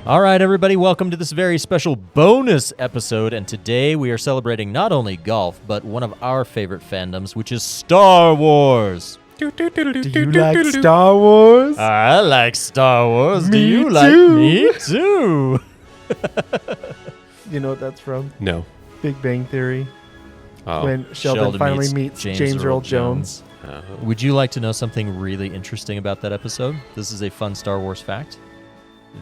All right, everybody, welcome to this very special bonus episode, and today we are celebrating not only golf, but one of our favorite fandoms, which is Star Wars. Do you like Star Wars? I like Star Wars. Do Me you too. like me too? You know what that's from? No. Big Bang Theory. Oh. When Sheldon finally meets James Earl Jones. Would you like to know something really interesting about that episode? This is a fun Star Wars fact.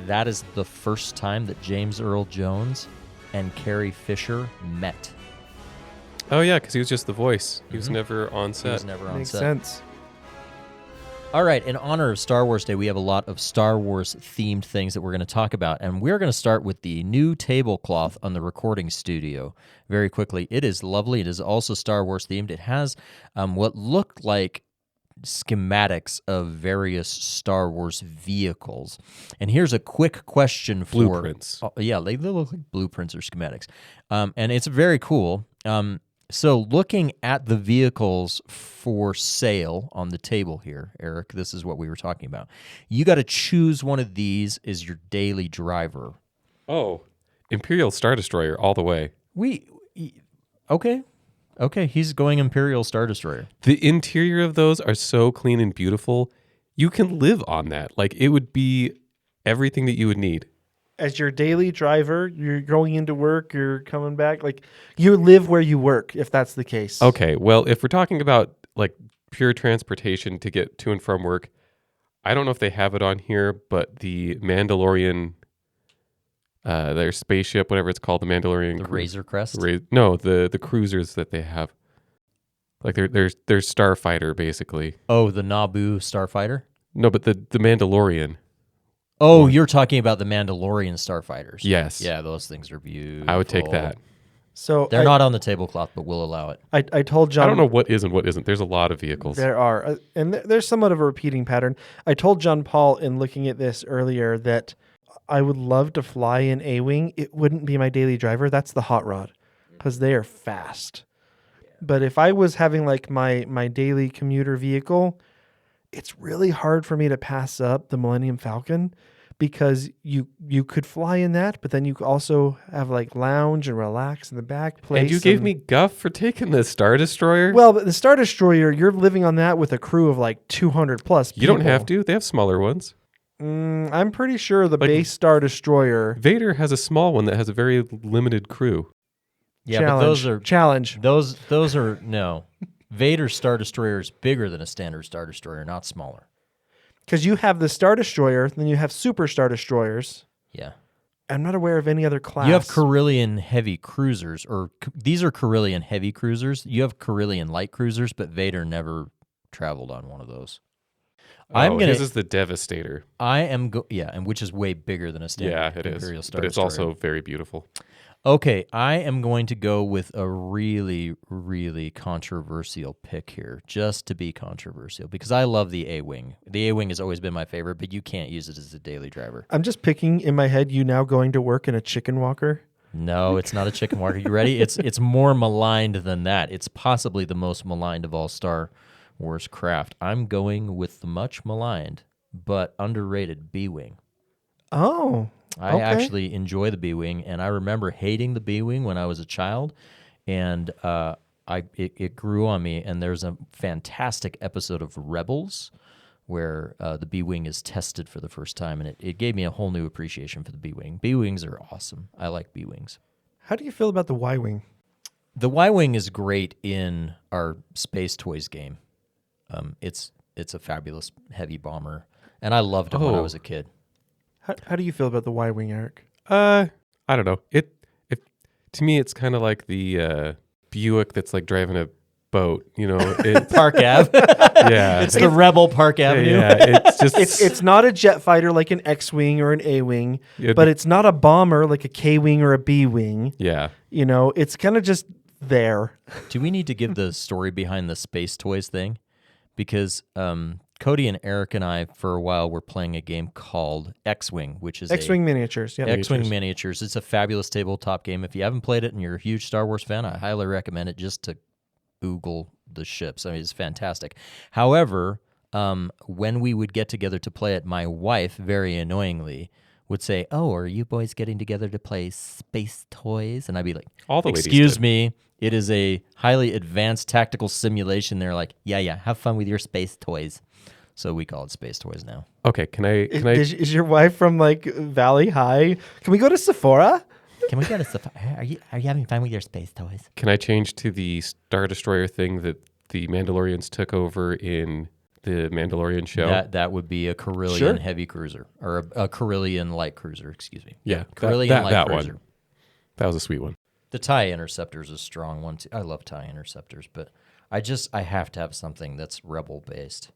That is the first time that James Earl Jones and Carrie Fisher met. Oh, yeah, because he was just the voice. He was never on set. He was never on Makes set. sense. All right, in honor of Star Wars Day, we have a lot of Star Wars-themed things that we're going to talk about, and we're going to start with the new tablecloth on the recording studio very quickly. It is lovely. It is also Star Wars-themed. It has what look like schematics of various Star Wars vehicles. And here's a quick question for... Blueprints. Yeah, they look like blueprints or schematics. And it's very cool. So looking at the vehicles for sale on the table here, Eric, this is what we were talking about. You got to choose one of these as your daily driver. Oh, Imperial Star Destroyer all the way. Okay, he's going Imperial Star Destroyer. The interior of those are so clean and beautiful. You can live on that. Like, it would be everything that you would need. As your daily driver, you're going into work, you're coming back. Like, you live where you work, if that's the case. Okay, well, if we're talking about, like, pure transportation to get to and from work, I don't know if they have it on here, but the Mandalorian... their spaceship, whatever it's called, the Mandalorian. The Razor Crest? No, the cruisers that they have. Like their starfighter, basically. Oh, the Naboo starfighter? No, but the Mandalorian. Oh, you're talking about the Mandalorian starfighters. Yes. Yeah, those things are beautiful. I would take that. So They're not on the tablecloth, but we'll allow it. I told John... I don't know what is and what isn't. There's a lot of vehicles. There are. And there's somewhat of a repeating pattern. I told John Paul in looking at this earlier that I would love to fly an A-Wing. It wouldn't be my daily driver. That's the hot rod because they are fast. But if I was having like my daily commuter vehicle, it's really hard for me to pass up the Millennium Falcon because you could fly in that, but then you also have like lounge and relax in the back place. And you gave me guff for taking the Star Destroyer? Well, but the Star Destroyer, you're living on that with a crew of like 200 plus people. You don't have to. They have smaller ones. I'm pretty sure the base Star Destroyer... Vader has a small one that has a very limited crew. Yeah, but those are... Challenge. Those are... No. Vader's Star Destroyer is bigger than a standard Star Destroyer, not smaller. Because you have the Star Destroyer, then you have Super Star Destroyers. Yeah. I'm not aware of any other class. You have Carillion heavy cruisers, or these are Carillion heavy cruisers. You have Carillion light cruisers, but Vader never traveled on one of those. His is the Devastator. And which is way bigger than a standard Imperial Star but it's Destroyer. also very beautiful. Okay, I am going to go with a really, really controversial pick here, just to be controversial, because I love the A-Wing. The A-Wing has always been my favorite, but you can't use it as a daily driver. I'm just picking in my head you now going to work in a chicken walker. No, it's not a chicken walker. You ready? It's more maligned than that. It's possibly the most maligned of all Star Wars craft. I'm going with the much maligned but underrated B-Wing. Oh, I actually enjoy the B-Wing, and I remember hating the B-Wing when I was a child, and it grew on me, and there's a fantastic episode of Rebels where the B-Wing is tested for the first time, and it gave me a whole new appreciation for the B-Wing. B-Wings are awesome. I like B-Wings. How do you feel about the Y-Wing? The Y-Wing is great in our Space Toys game. It's a fabulous heavy bomber, and I loved it when I was a kid. How do you feel about the Y-Wing, Eric? I don't know. It to me, it's kind of like the Buick that's like driving a boat. You know, Park Ave. Yeah, It's the Rebel Park Avenue. Yeah, it's just It's not a jet fighter like an X-Wing or an A-Wing, but it's not a bomber like a K-Wing or a B-Wing. Yeah. You know, it's kind of just there. Do we need to give the story behind the Space Toys thing? Because Cody and Eric and I, for a while, were playing a game called X-Wing, which is X-Wing miniatures. Yeah, X-Wing miniatures. It's a fabulous tabletop game. If you haven't played it and you're a huge Star Wars fan, I highly recommend it just to oogle the ships. I mean, it's fantastic. However, when we would get together to play it, my wife, very annoyingly, would say, "Oh, are you boys getting together to play space toys?" And I'd be like, All the ladies "Excuse did. me, it is a highly advanced tactical simulation." They're like, "Yeah, have fun with your space toys." So we call it space toys now. Okay, can I Is your wife from like Valley High? Can we go to Sephora? Can we go to Sephora? Are you having fun with your space toys? can I change to the Star Destroyer thing that the Mandalorians took over in the Mandalorian show? That would be a Carillion Sure. heavy cruiser, or a Carillion light cruiser, excuse me. Yeah, Carillion that light one. cruiser. That was a sweet one. The TIE Interceptor is a strong one too. I love TIE Interceptors, but I have to have something that's rebel based.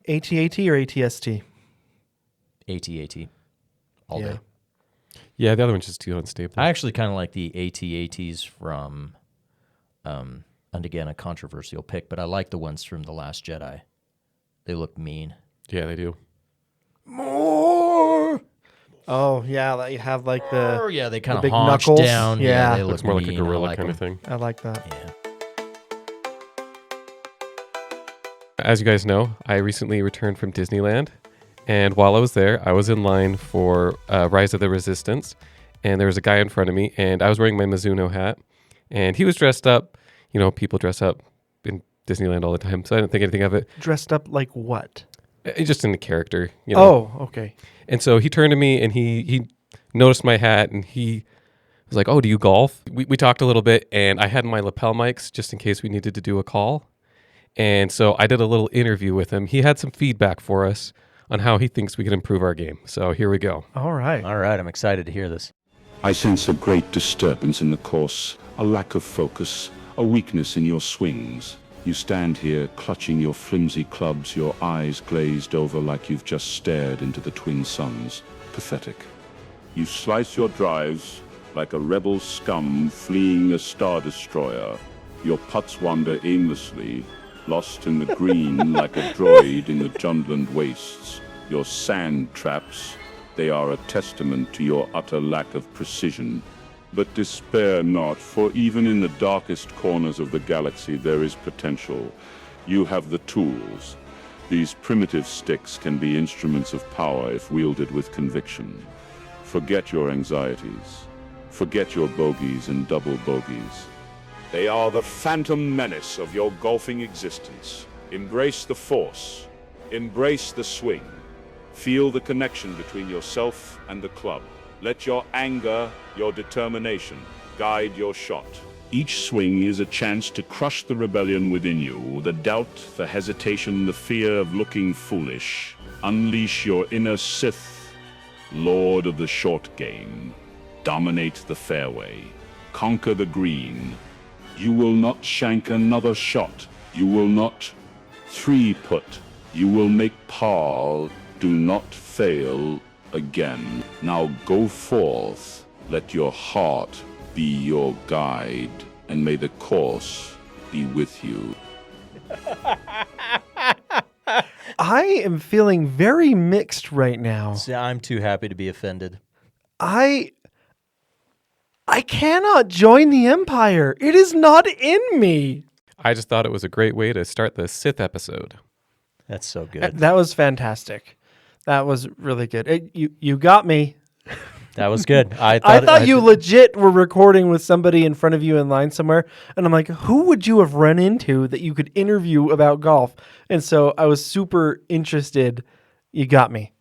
AT-AT or ATST? AT-AT all Yeah. day. Yeah, the other one's just too unstable. I actually kind of like the AT-ATs from, and again, a controversial pick, but I like the ones from The Last Jedi. They look mean. Yeah, they do. More. Oh yeah, like you have like the. Oh yeah, they kind of big haunch knuckles. down. Yeah. they Looks look more like a mean. I gorilla like kind of them. thing. I like that. Yeah. As you guys know, I recently returned from Disneyland, and while I was there, I was in line for Rise of the Resistance, and there was a guy in front of me, and I was wearing my Mizuno hat, and he was dressed up. You know, people dress up in Disneyland all the time, so I didn't think anything of it. Dressed up like what? Just in the character, you know. Oh, okay. And so he turned to me, and he noticed my hat, and he was like, "Oh, do you golf?" We talked a little bit, and I had my lapel mics just in case we needed to do a call. And so I did a little interview with him. He had some feedback for us on how he thinks we can improve our game. So here we go. All right. All right, I'm excited to hear this. I sense a great disturbance in the course, a lack of focus, a weakness in your swings. You stand here clutching your flimsy clubs, your eyes glazed over like you've just stared into the twin suns. Pathetic. You slice your drives like a rebel scum fleeing a star destroyer. Your putts wander aimlessly, lost in the green like a droid in the Jundland wastes. Your sand traps, they are a testament to your utter lack of precision. But despair not, for even in the darkest corners of the galaxy there is potential. You have the tools. These primitive sticks can be instruments of power if wielded with conviction. Forget your anxieties. Forget your bogeys and double bogeys. They are the phantom menace of your golfing existence. Embrace the force. Embrace the swing. Feel the connection between yourself and the club. Let your anger, your determination, guide your shot. Each swing is a chance to crush the rebellion within you, the doubt, the hesitation, the fear of looking foolish. Unleash your inner Sith, Lord of the short game. Dominate the fairway. Conquer the green. You will not shank another shot. You will not three-putt. You will make par. Do not fail again. Now go forth. Let your heart be your guide, and may the course be with you. I am feeling very mixed right now. See, I'm too happy to be offended. I cannot join the Empire. It is not in me. I just thought it was a great way to start the Sith episode. That's so good. That was fantastic. That was really good. You got me. That was good. I thought you legit were recording with somebody in front of you in line somewhere. And I'm like, who would you have run into that you could interview about golf? And so I was super interested. You got me.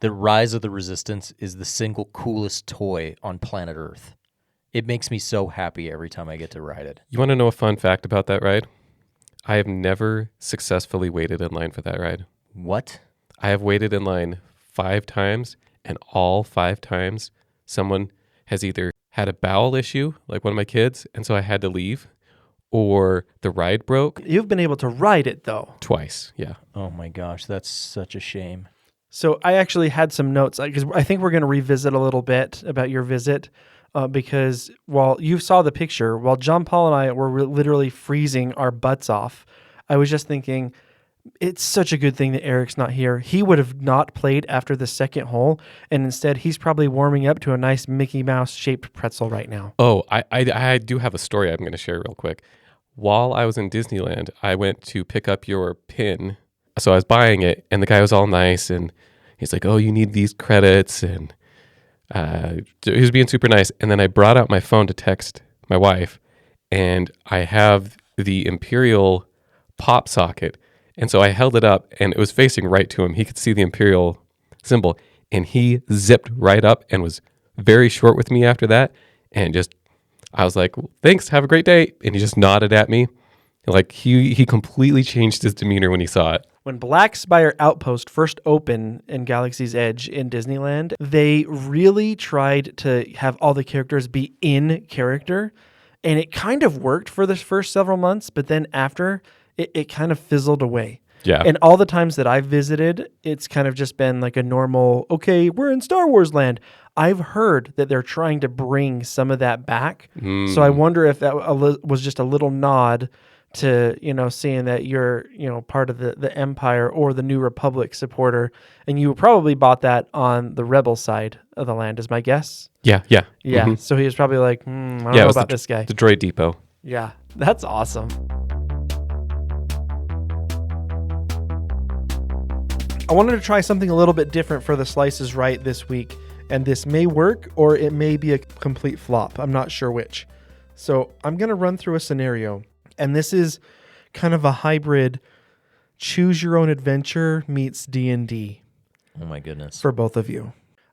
The Rise of the Resistance is the single coolest toy on planet Earth. It makes me so happy every time I get to ride it. You want to know a fun fact about that ride? I have never successfully waited in line for that ride. What? I have waited in line 5 times, and all 5 times someone has either had a bowel issue, like one of my kids, and so I had to leave, or the ride broke You've been able to ride it, though. twice. Yeah. Oh my gosh, that's such a shame. So I actually had some notes because I think we're going to revisit a little bit about your visit because while you saw the picture, while John Paul and I were literally freezing our butts off, I was just thinking, it's such a good thing that Eric's not here. He would have not played after the second hole, and instead he's probably warming up to a nice Mickey Mouse shaped pretzel right now. Oh, I do have a story I'm going to share real quick. While I was in Disneyland, I went to pick up your pin. So I was buying it, and the guy was all nice, and He's like, oh, you need these credits. And he was being super nice. And then I brought out my phone to text my wife, and I have the Imperial pop socket. And so I held it up, and it was facing right to him. He could see the Imperial symbol, and he zipped right up and was very short with me after that. And just, I was like, thanks, have a great day. And he just nodded at me. Like he completely changed his demeanor when he saw it. When Black Spire Outpost first opened in Galaxy's Edge in Disneyland, they really tried to have all the characters be in character. And it kind of worked for the first several months, but then after, it kind of fizzled away. Yeah. And all the times that I've visited, it's kind of just been like a normal, okay, we're in Star Wars land. I've heard that they're trying to bring some of that back. So I wonder if that was just a little nod to, seeing that you're, part of the Empire or the New Republic supporter. And you probably bought that on the Rebel side of the land, is my guess. Yeah. Yeah. Mm-hmm. So he was probably like, I don't know about this guy. The Droid Depot. Yeah. That's awesome. I wanted to try something a little bit different for the Slices Right this week, and this may work or it may be a complete flop. I'm not sure which. So I'm going to run through a scenario, and this is kind of a hybrid choose your own adventure meets D&D Oh my goodness. for both of you.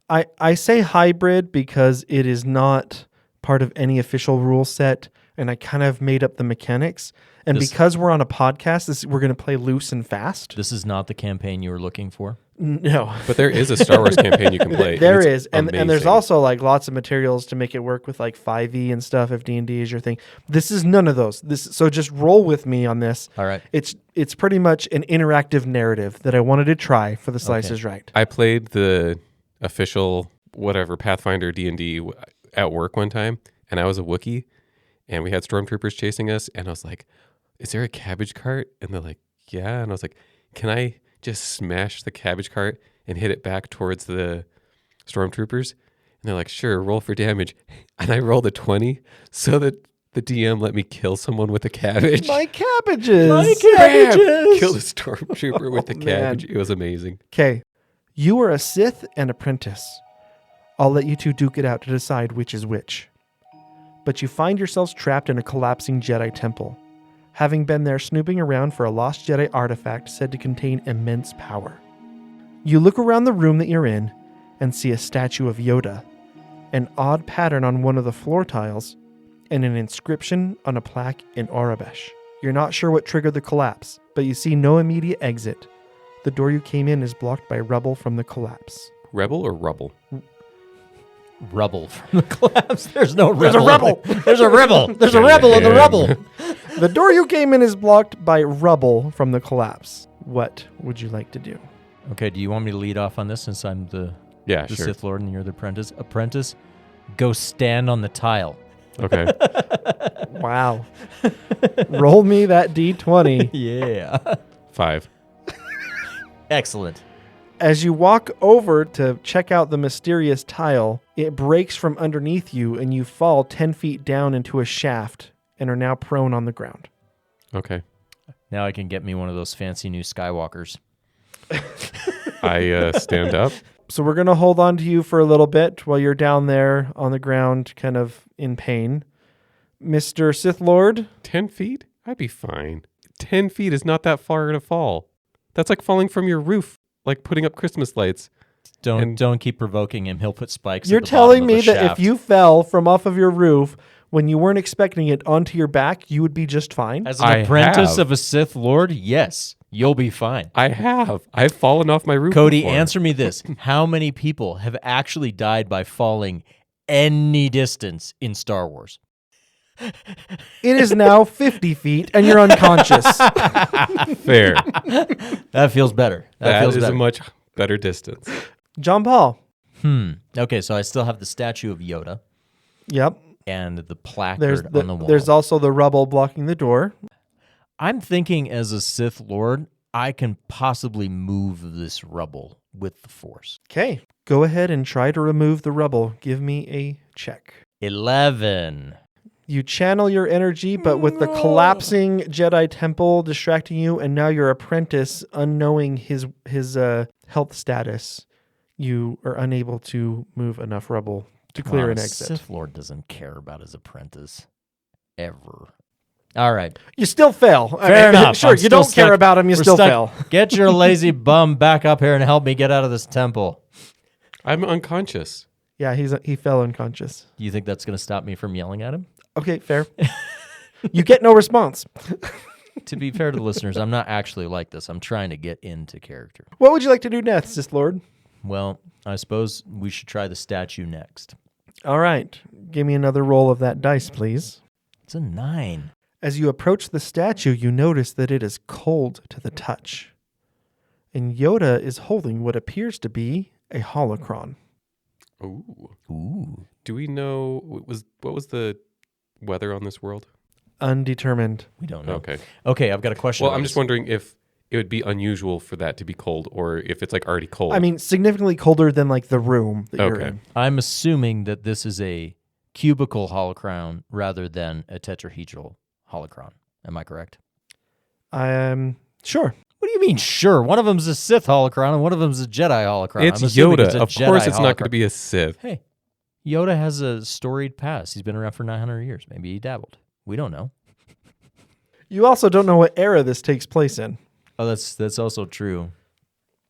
I say hybrid because it is not part of any official rule set, and I kind of made up the mechanics. And because we're on a podcast, we're going to play loose and fast. This is not the campaign you were looking for? No. But there is a Star Wars campaign you can play. There it's is. And there's amazing. also like lots of materials to make it work with like 5e and stuff if D&D is your thing. This is none of those. So just roll with me on this. All right. It's pretty much an interactive narrative that I wanted to try for the Slices Right. I played the official whatever Pathfinder D&D at work one time, and I was a Wookiee, and we had stormtroopers chasing us, and I was like, is there a cabbage cart? And they're like, yeah. And I was like, can I just smash the cabbage cart and hit it back towards the stormtroopers? And they're like, sure, roll for damage. And I rolled a 20 so that the DM let me kill someone with a cabbage. My cabbages! Bam! Kill the stormtrooper with the cabbage. man. It was amazing. Okay. You are a Sith and apprentice. I'll let you two duke it out to decide which is which. But you find yourselves trapped in a collapsing Jedi temple, having been there snooping around for a lost Jedi artifact said to contain immense power. You look around the room that you're in and see a statue of Yoda, an odd pattern on one of the floor tiles, and an inscription on a plaque in Aurebesh. You're not sure what triggered the collapse, but you see no immediate exit. The door you came in is blocked by rubble from the collapse. Rebel or rubble? Rubble from the collapse. There's no rebel. There's a rebel. There's a rebel. There's a rebel in the rubble. The door you came in is blocked by rubble from the collapse. What would you like to do? Okay, do you want me to lead off on this since I'm the Yeah, the sure. Sith Lord and you're the apprentice? Apprentice, go stand on the tile. Okay. Wow. Roll me that D20. Yeah. 5. Excellent. As you walk over to check out the mysterious tile, it breaks from underneath you and you fall 10 feet down into a shaft and are now prone on the ground. Okay. Now I can get me one of those fancy new Skywalkers. I stand up. So we're going to hold on to you for a little bit while you're down there on the ground kind of in pain. Mr. Sith Lord? 10 feet? I'd be fine. 10 feet is not that far to fall. That's like falling from your roof, like putting up Christmas lights. Don't keep provoking him. He'll put spikes. You're at the bottom telling of me the that shaft. if you fell from off of your roof when you weren't expecting it onto your back, you would be just fine? As an I apprentice have. of a Sith Lord, yes, you'll be fine. I have. I've fallen off my roof Cody, before. answer me this. How many people have actually died by falling any distance in Star Wars? It is now 50 feet and you're unconscious. Fair. That feels better. That feels is better. a much better distance. John Paul. Okay, so I still have the statue of Yoda Yep. and the placard on the wall. There's also the rubble blocking the door. I'm thinking as a Sith Lord, I can possibly move this rubble with the Force. Okay. Go ahead and try to remove the rubble. Give me a check. 11. You channel your energy, but with the collapsing Jedi temple distracting you, and now your apprentice, unknowing his health status, you are unable to move enough rubble to clear Wow, an exit. Sith Lord doesn't care about his apprentice. Ever. All right. You still fail. Fair enough. Sure, I'm you don't still care stuck. about him, you We're still stuck. fail. Get your lazy bum back up here and help me get out of this temple. I'm unconscious. Yeah, he fell unconscious. Do you think that's going to stop me from yelling at him? Okay, fair. You get no response. To be fair to the listeners, I'm not actually like this. I'm trying to get into character. What would you like to do next, Sith Lord? Well, I suppose we should try the statue next. All right. Give me another roll of that dice, please. It's a 9. As you approach the statue, you notice that it is cold to the touch. And Yoda is holding what appears to be a holocron. Ooh. Ooh. Do we know what was the weather on this world? Undetermined. We don't know. Okay. Okay, I've got a question. Well, on I'm this. just wondering if it would be unusual for that to be cold, or if it's like already cold. I mean, significantly colder than like the room that you're Okay. in. I'm assuming that this is a cubicle holocron rather than a tetrahedral holocron. Am I correct? Sure. What do you mean, sure? One of them's a Sith holocron and one of them's a Jedi holocron. it's I'm assuming Yoda. a Of Jedi course, it's not holocron. going to be a Sith. Hey, Yoda has a storied past. He's been around for 900 years. Maybe he dabbled. We don't know. You also don't know what era this takes place in. Oh, that's also true.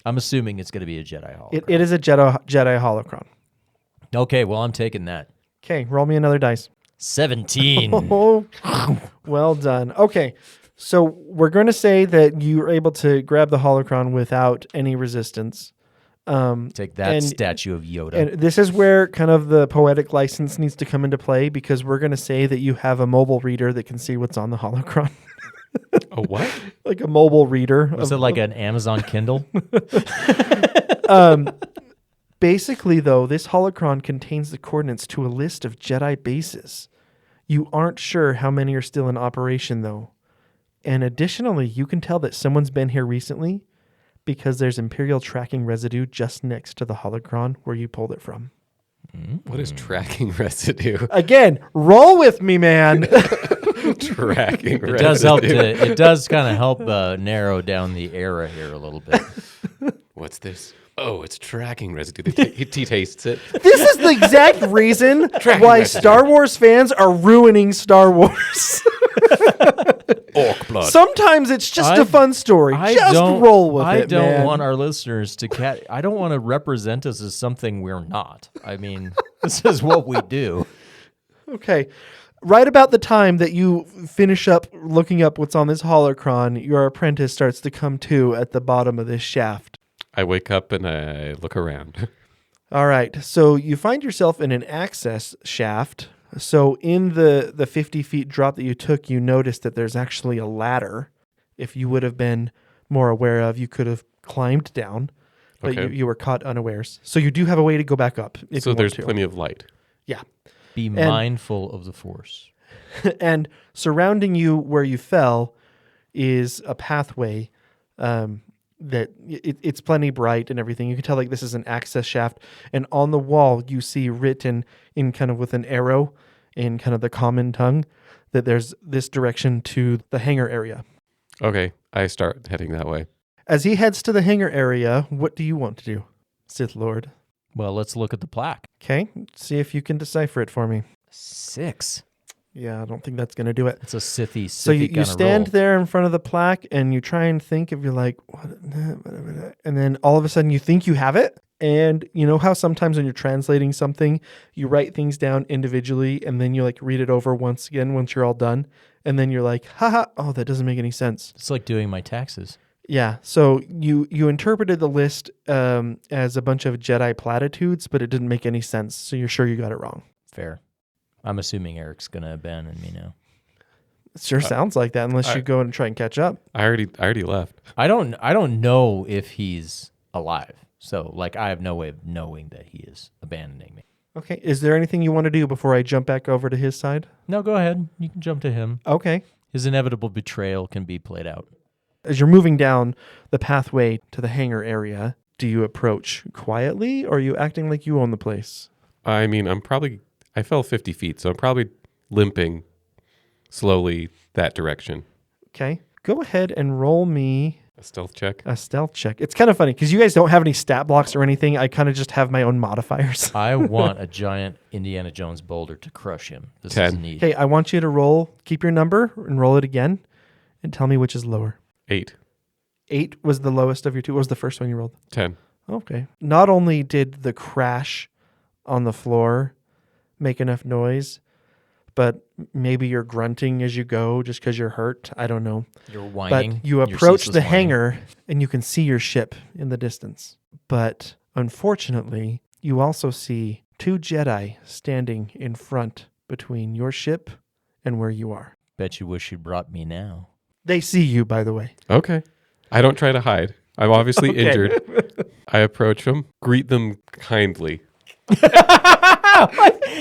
I'm assuming it's going to be a Jedi holocron. It is a Jedi holocron. Okay, well, I'm taking that. Okay, roll me another dice. 17. Oh, well done. Okay, so we're going to say that you were able to grab the holocron without any resistance. Take that, and- statue of Yoda. And this is where kind of the poetic license needs to come into play, because we're going to say that you have a mobile reader that can see what's on the holocron. A what? Like a mobile reader. Was it like an Amazon Kindle? Basically, though, this holocron contains the coordinates to a list of Jedi bases. You aren't sure how many are still in operation, though. And additionally, you can tell that someone's been here recently because there's Imperial tracking residue just next to the holocron where you pulled it from. What is tracking residue? Again, roll with me, man. Tracking It residue. does help to. It does kind of help narrow down the era here a little bit. What's this? Oh, it's tracking residue. He tastes it. This is the exact reason why Star Wars fans are ruining Star Wars. Orc blood. Sometimes it's just a fun story. Just roll with it, I don't man. want our listeners to I don't want to represent us as something we're not. I mean, this is what we do. Okay. Right about the time that you finish up looking up what's on this holocron, your apprentice starts to come to at the bottom of this shaft. I wake up and I look around. All right. So you find yourself in an access shaft. So in the 50 feet drop that you took, you noticed that there's actually a ladder. If you would have been more aware of, you could have climbed down, but Okay. you were caught unawares. So you do have a way to go back up if So you there's want to. plenty of light. Yeah. Be mindful of the Force. And surrounding you where you fell is a pathway that it's plenty bright and everything. You can tell like this is an access shaft. And on the wall, you see written in kind of with an arrow in kind of the common tongue that there's this direction to the hangar area. Okay, I start heading that way. As he heads to the hangar area, what do you want to do, Sith Lord? Well, let's look at the plaque. Okay, see if you can decipher it for me. 6. Yeah, I don't think that's going to do it. It's a Sithy. So you kinda stand roll. there in front of the plaque and you try and think if you're like, what? And then all of a sudden you think you have it. And you know how sometimes when you're translating something, you write things down individually and then you like read it over once again once you're all done. And then you're like, haha, oh, that doesn't make any sense. It's like doing my taxes. Yeah. So you interpreted the list as a bunch of Jedi platitudes, but it didn't make any sense. So you're sure you got it wrong. Fair. I'm assuming Eric's going to abandon me now. It sure sounds like that unless you go and try and catch up. I already left. I don't know if he's alive. So, like, I have no way of knowing that he is abandoning me. Okay. Is there anything you want to do before I jump back over to his side? No, go ahead. You can jump to him. Okay. His inevitable betrayal can be played out. As you're moving down the pathway to the hangar area, do you approach quietly or are you acting like you own the place? I mean, I fell 50 feet, so I'm probably limping slowly that direction. Okay. Go ahead and roll me A stealth check. A stealth check. It's kind of funny because you guys don't have any stat blocks or anything. I kind of just have my own modifiers. I want a giant Indiana Jones boulder to crush him. This 10. is neat. Okay, I want you to roll, keep your number and roll it again and tell me which is lower. 8. 8 was the lowest of your two. What was the first one you rolled? 10. Okay. Not only did the crash on the floor make enough noise, but maybe you're grunting as you go just because you're hurt. I don't know. You're whining. But you You're approach ceaseless the whining. hangar and you can see your ship in the distance. But unfortunately, you also see 2 Jedi standing in front between your ship and where you are. Bet you wish you brought me now. They see you, by the way. Okay. I don't try to hide. I'm obviously Okay. injured. I approach them, greet them kindly.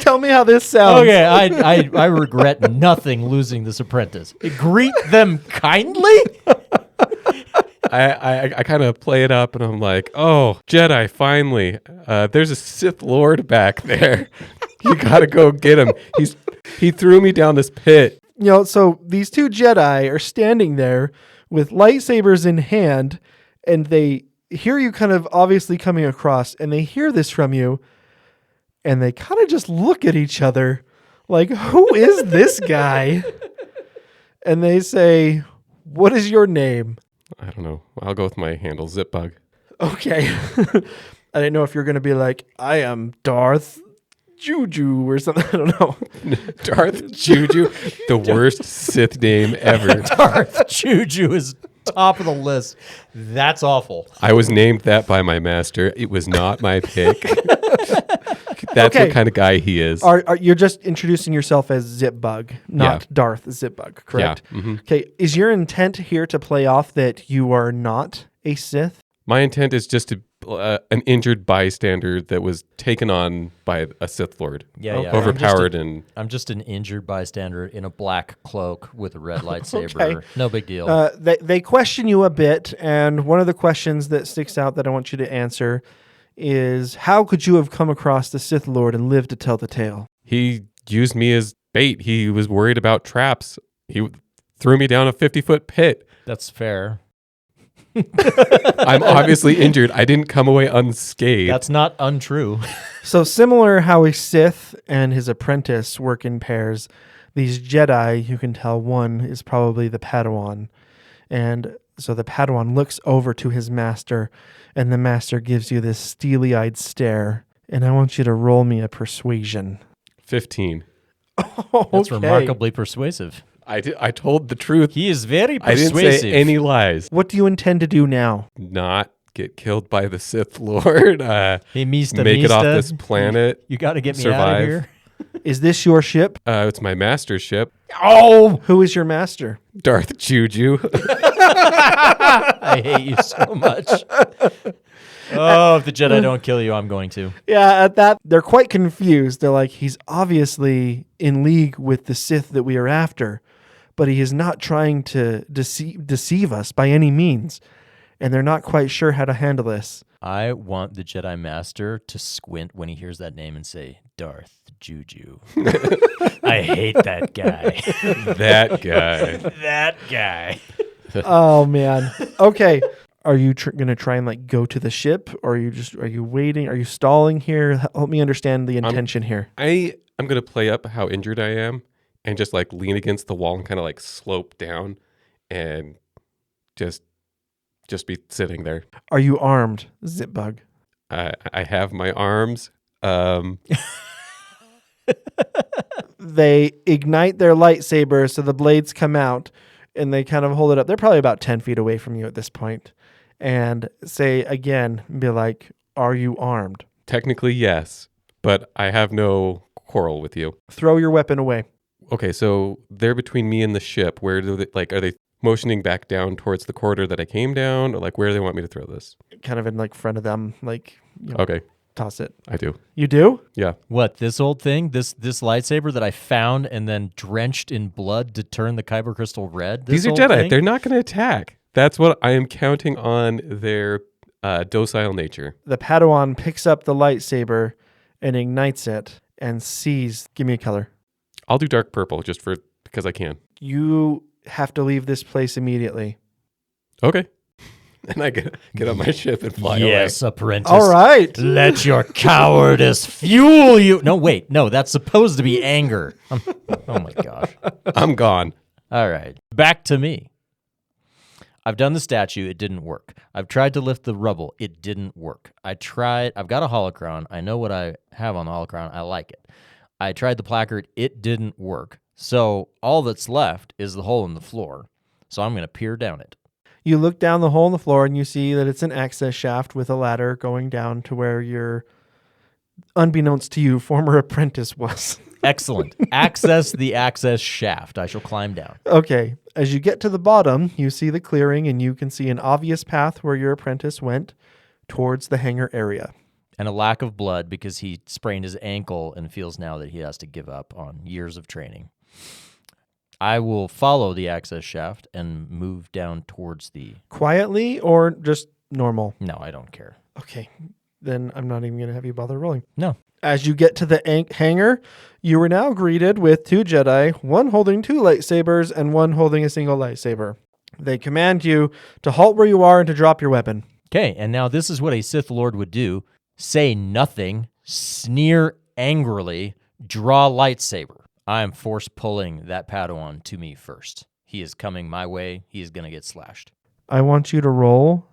Tell me how this sounds. Okay, I regret nothing losing this apprentice. Greet them kindly? I kind of play it up and I'm like, oh, Jedi, finally. There's a Sith Lord back there. You got to go get him. He threw me down this pit. You know, so these 2 Jedi are standing there with lightsabers in hand, and they hear you kind of obviously coming across, and they hear this from you, and they kind of just look at each other like, who is this guy? And they say, what is your name? I don't know. I'll go with my handle, Zipbug. Okay. I didn't know if you're going to be like, I am Darth Juju or something. I don't know. Darth Juju, the worst Sith name ever. Darth Juju is top of the list. That's awful. I was named that by my master. It was not my pick. That's Okay. what kind of guy he is. You're just introducing yourself as Zipbug, not Yeah. Darth Zipbug, correct? Yeah. Mhm. Okay, is your intent here to play off that you are not a Sith? My intent is just to an injured bystander that was taken on by a Sith Lord. Yeah, yeah. Overpowered and I'm just an injured bystander in a black cloak with a red lightsaber. Okay. No big deal. They question you a bit, and one of the questions that sticks out that I want you to answer is, how could you have come across the Sith Lord and lived to tell the tale? he used me as bait. He was worried about traps. He threw me down a 50-foot pit. That's fair. I'm obviously injured. I didn't come away unscathed. That's not untrue. So similar how a Sith and his apprentice work in pairs, these Jedi, you can tell one is probably the Padawan. And so the Padawan looks over to his master, and the master gives you this steely-eyed stare. And I want you to roll me a persuasion. 15. That's Okay. remarkably persuasive. I told the truth. He is very I persuasive. didn't say any lies. What do you intend to do now? Not get killed by the Sith Lord. Hey, Mista, Make it off Mista, this planet. You got to get me out survive. of here. Is this your ship? It's my master's ship, Oh, Who is your master? Darth Juju. I hate you so much. Oh, if the Jedi don't kill you, I'm going to. Yeah, at that, they're quite confused. They're like, he's obviously in league with the Sith that we are after, but he is not trying to deceive us by any means. And they're not quite sure how to handle this. I want the Jedi Master to squint when he hears that name and say, Darth Juju. I hate that guy. That guy. That guy. Oh, man. Okay. Are you going to try and like go to the ship, or are you waiting? Are you stalling here? Help me understand the intention here. I'm going to play up how injured I am and just like lean against the wall and kind of like slope down and just be sitting there. Are you armed, Zipbug? I have my arms. They ignite their lightsabers so the blades come out, and they kind of hold it up. They're probably about 10 feet away from you at this point. And say again, be like, are you armed? Technically, yes, but I have no quarrel with you. Throw your weapon away. Okay, so they're between me and the ship. Where do they, like, are they motioning back down towards the corridor that I came down, or like where do they want me to throw this? Kind of in like front of them, like, you know, Okay, toss it. I do. You do? Yeah. What, this old thing? This lightsaber that I found and then drenched in blood to turn the kyber crystal red? These are old Jedi. thing? They're not going to attack. That's what I am counting on their docile nature. The Padawan picks up the lightsaber and ignites it and sees. Give me a color. I'll do dark purple just because I can. You have to leave this place immediately. Okay. And I get on my ship and fly Yes, apprentice. All right. Let your cowardice fuel you. No, wait. No, that's supposed to be anger. Oh, my gosh. away. I'm gone. All right. Back to me. I've done the statue. It didn't work. I've tried to lift the rubble. It didn't work. I've got a holocron. I know what I have on the holocron. I like it. I tried the placard. It didn't work. So all that's left is the hole in the floor. So I'm going to peer down it. You look down the hole in the floor and you see that it's an access shaft with a ladder going down to where your, unbeknownst to you, former apprentice was. Excellent. Access the access shaft. I shall climb down. Okay. As you get to the bottom, you see the clearing and you can see an obvious path where your apprentice went towards the hangar area. And a lack of blood because he sprained his ankle and feels now that he has to give up on years of training. I will follow the access shaft and move down towards the... Quietly or just normal? No, I don't care. Okay. Then I'm not even going to have you bother rolling. No. As you get to the hangar, you are now greeted with 2 Jedi, one holding 2 lightsabers and one holding a single lightsaber. They command you to halt where you are and to drop your weapon. Okay, and now this is what a Sith Lord would do. Say nothing, sneer angrily, draw lightsaber. I am force pulling that Padawan to me first. He is coming my way. He is going to get slashed. I want you to roll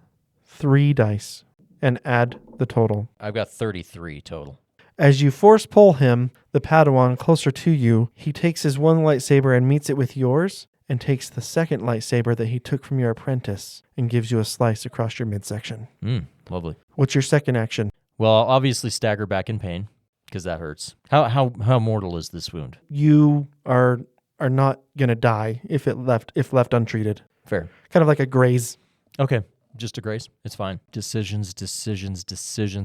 3 dice and add the total. I've got 33 total. As you force pull him, the Padawan closer to you, he takes his one lightsaber and meets it with yours and takes the second lightsaber that he took from your apprentice and gives you a slice across your midsection. Lovely. What's your second action? Well, I'll obviously stagger back in pain because that hurts. How mortal is this wound? You are not going to die if left untreated. Fair. Kind of like a graze. Okay. Just a grace. It's fine. Decisions.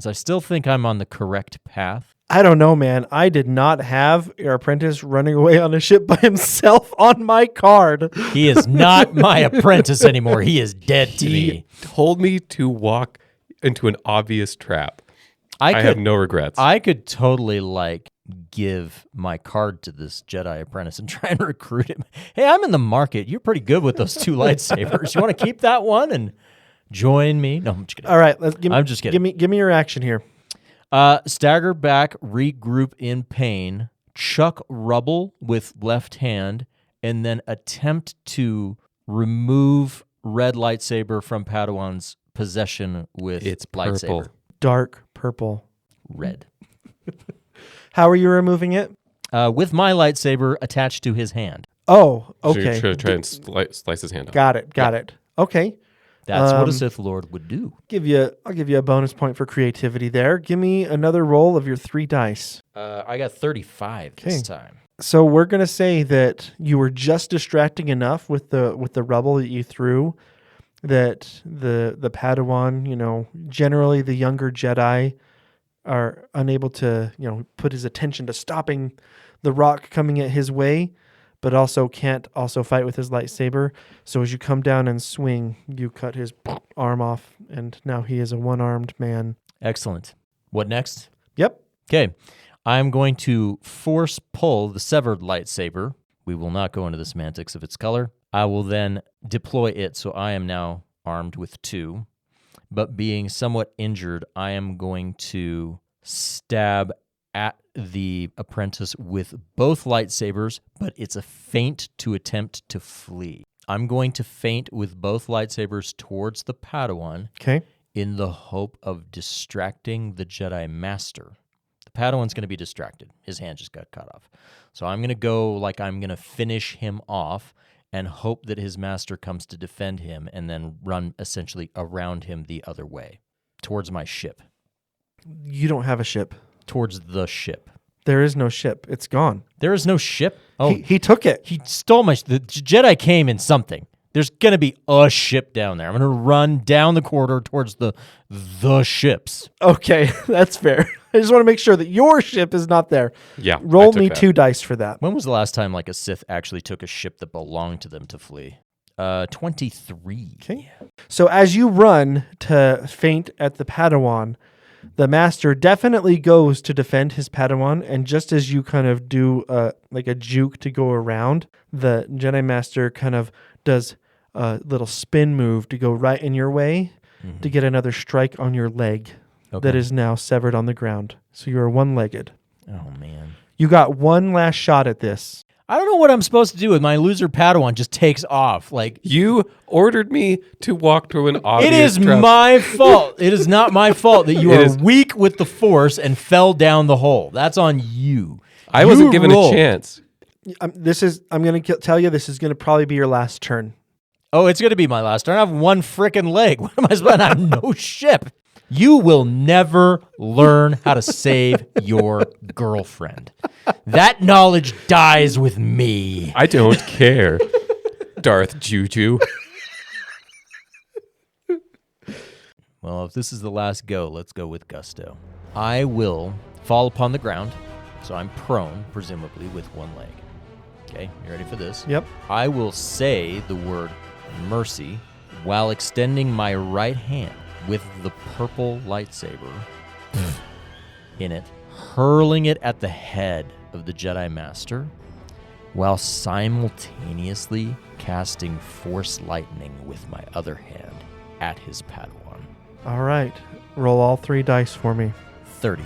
I still think I'm on the correct path. I don't know, man. I did not have your apprentice running away on a ship by himself on my card. He is not my apprentice anymore. He is dead to He me. told me to walk into an obvious trap. I have no regrets. I could totally give my card to this Jedi apprentice and try and recruit him. Hey, I'm in the market. You're pretty good with those 2 lightsabers. You want to keep that one and join me? No, I'm just kidding. All right, I'm just kidding. Give me your action here. Stagger back, regroup in pain, chuck rubble with left hand, and then attempt to remove red lightsaber from Padawan's possession with It's lightsaber. purple. Dark purple. Red. How are you removing it? With my lightsaber attached to his hand. Oh, So okay. you're trying to slice his hand off. Got it. Okay. That's what a Sith Lord would do. I'll give you a bonus point for creativity there. Give me another roll of your 3 dice. I got 35 this time. So we're gonna say that you were just distracting enough with the rubble that you threw that the Padawan, generally the younger Jedi are unable to, put his attention to stopping the rock coming at his way, but also can't also fight with his lightsaber. So as you come down and swing, you cut his arm off, and now he is a one-armed man. Excellent. What next? Yep. Okay. I'm going to force pull the severed lightsaber. We will not go into the semantics of its color. I will then deploy it, so I am now armed with 2. But being somewhat injured, I am going to stab at the apprentice with both lightsabers, but it's a feint to attempt to flee. I'm going to feint with both lightsabers towards the Padawan Okay. in the hope of distracting the Jedi Master. The Padawan's going to be distracted. His hand just got cut off. So I'm going to go like I'm going to finish him off and hope that his master comes to defend him and then run essentially around him the other way, towards my ship, You don't have a ship. towards the ship. There is no ship. It's gone. There is no ship? Oh, He took it. he stole the Jedi came in something. There's going to be a ship down there. I'm going to run down the corridor towards the ships. Okay, that's fair. I just want to make sure that your ship is not there. Yeah. I Roll took me that. 2 dice for that. When was the last time a Sith actually took a ship that belonged to them to flee? 23. Okay. So as you run to feint at the Padawan, the master definitely goes to defend his Padawan, and just as you kind of do like a juke to go around, the Jedi Master kind of does a little spin move to go right in your way to get another strike on your leg that is now severed on the ground. So you are one-legged. Oh, man. You got one last shot at this. I don't know what I'm supposed to do with my loser Padawan just takes off. Like, You ordered me to walk through an obvious it is trap. my fault. It is not my fault that you It are is- weak with the Force and fell down the hole. That's on you. I wasn't You given rolled. a chance. I'm going to tell you, this is going to probably be your last turn. Oh, it's going to be my last turn. I have one frickin' leg. What am I supposed to have? No ship. You will never learn how to save your girlfriend. That knowledge dies with me. I don't care. Darth Juju. Well, if this is the last go, let's go with gusto. I will fall upon the ground, so I'm prone, presumably, with one leg. Okay, you ready for this? Yep. I will say the word mercy while extending my right hand with the purple lightsaber in it, hurling it at the head of the Jedi Master while simultaneously casting Force Lightning with my other hand at his Padawan. All right. Roll all 3 dice for me. 30.